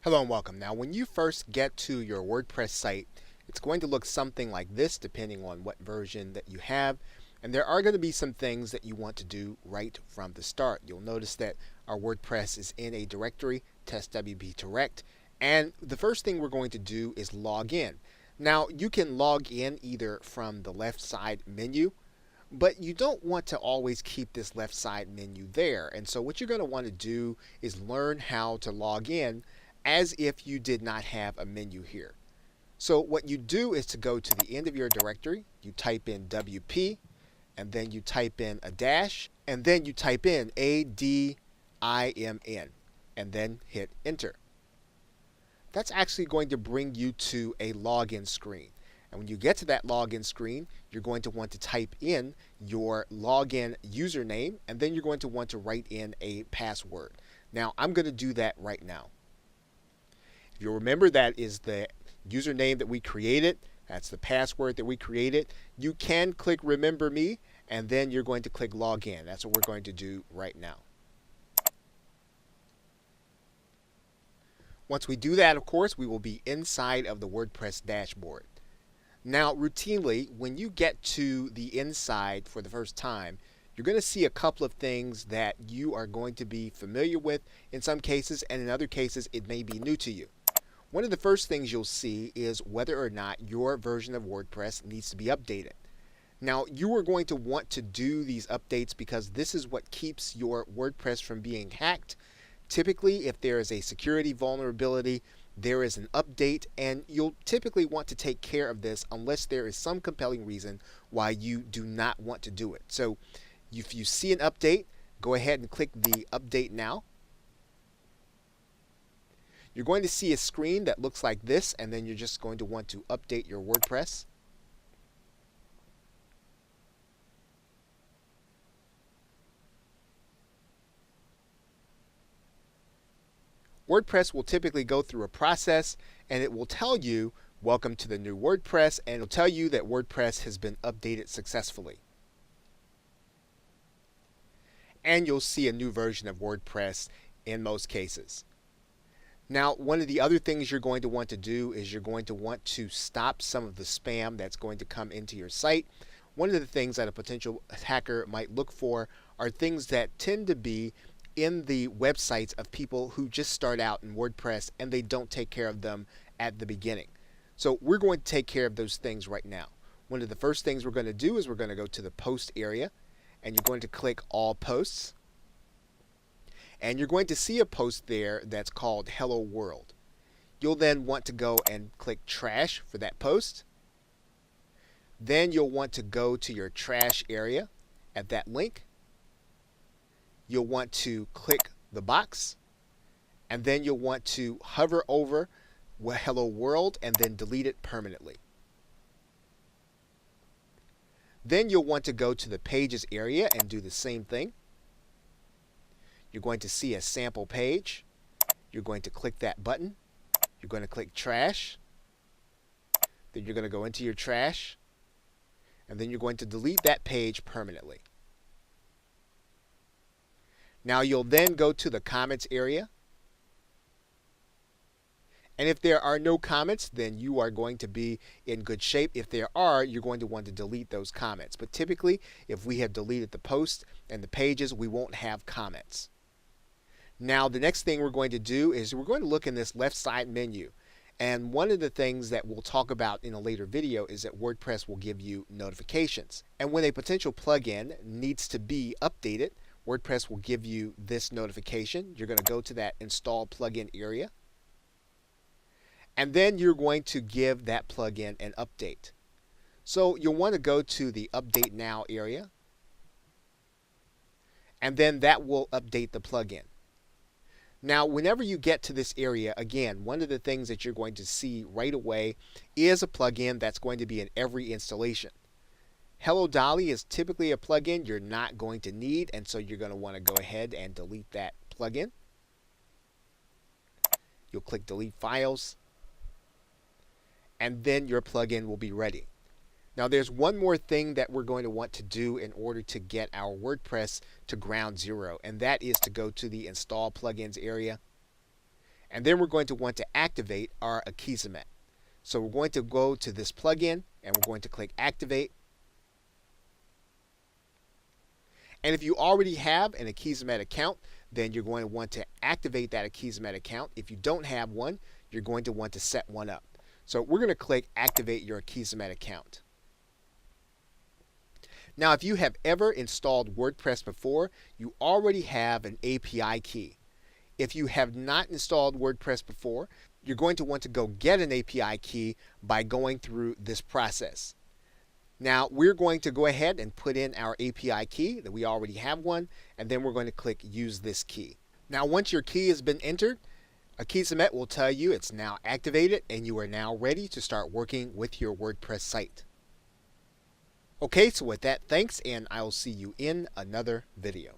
Hello and welcome. Now, when you first get to your WordPress site, it's going to look something like this depending on what version that you have. And there are going to be some things that you want to do right from the start. You'll notice that our WordPress is in a directory, testwp direct. And the first thing we're going to do is log in. Now, you can log in either from the left side menu, but you don't want to always keep this left side menu there. And so what you're going to want to do is learn how to log in as if you did not have a menu here. So what you do is to go to the end of your directory, you type in WP, and then you type in a dash, and then you type in ADIMN, and then hit enter. That's actually going to bring you to a login screen. And when you get to that login screen, you're going to want to type in your login username, and then you're going to want to write in a password. Now, I'm going to do that right now. If you remember, that is the username that we created. That's the password that we created. You can click Remember Me, and then you're going to click Login. That's what we're going to do right now. Once we do that, of course, we will be inside of the WordPress dashboard. Now, routinely, when you get to the inside for the first time, you're going to see a couple of things that you are going to be familiar with in some cases, and in other cases, it may be new to you. One of the first things you'll see is whether or not your version of WordPress needs to be updated. Now, you are going to want to do these updates because this is what keeps your WordPress from being hacked. Typically, if there is a security vulnerability, there is an update, and you'll typically want to take care of this unless there is some compelling reason why you do not want to do it. So if you see an update, go ahead and click the Update Now. You're going to see a screen that looks like this, and then you're just going to want to update your WordPress. WordPress will typically go through a process, and it will tell you, welcome to the new WordPress, and it'll tell you that WordPress has been updated successfully. And you'll see a new version of WordPress in most cases. Now, one of the other things you're going to want to do is you're going to want to stop some of the spam that's going to come into your site. One of the things that a potential hacker might look for are things that tend to be in the websites of people who just start out in WordPress and they don't take care of them at the beginning. So we're going to take care of those things right now. One of the first things we're going to do is we're going to go to the post area, and you're going to click All Posts. And you're going to see a post there that's called Hello World. You'll then want to go and click Trash for that post. Then you'll want to go to your trash area at that link. You'll want to click the box, and then you'll want to hover over Hello World and then delete it permanently. Then you'll want to go to the Pages area and do the same thing. You're going to see a sample page. You're going to click that button. You're going to click Trash. Then you're going to go into your trash, and then you're going to delete that page permanently. Now you'll then go to the comments area. And if there are no comments, then you are going to be in good shape. If there are, you're going to want to delete those comments. But typically, if we have deleted the post and the pages, we won't have comments. Now, the next thing we're going to do is we're going to look in this left side menu. And one of the things that we'll talk about in a later video is that WordPress will give you notifications. And when a potential plugin needs to be updated, WordPress will give you this notification. You're going to go to that Install Plugin area. And then you're going to give that plugin an update. So you'll want to go to the Update Now area. And then that will update the plugin. Now, whenever you get to this area, again, one of the things that you're going to see right away is a plugin that's going to be in every installation. Hello Dolly is typically a plugin you're not going to need, and so you're going to want to go ahead and delete that plugin. You'll click Delete Files, and then your plugin will be ready. Now there's one more thing that we're going to want to do in order to get our WordPress to ground zero, and that is to go to the Install Plugins area And then we're going to want to activate our Akismet. So we're going to go to this plugin and we're going to click activate. And if you already have an Akismet account, then you're going to want to activate that Akismet account. If you don't have one, you're going to want to set one up. So we're going to click activate your Akismet account. Now, if you have ever installed WordPress before, you already have an API key. If you have not installed WordPress before, you're going to want to go get an API key by going through this process. Now, we're going to go ahead and put in our API key, that we already have one, and then we're going to click use this key. Now, once your key has been entered, Akismet will tell you it's now activated and you are now ready to start working with your WordPress site. Okay, so with that, thanks, and I'll see you in another video.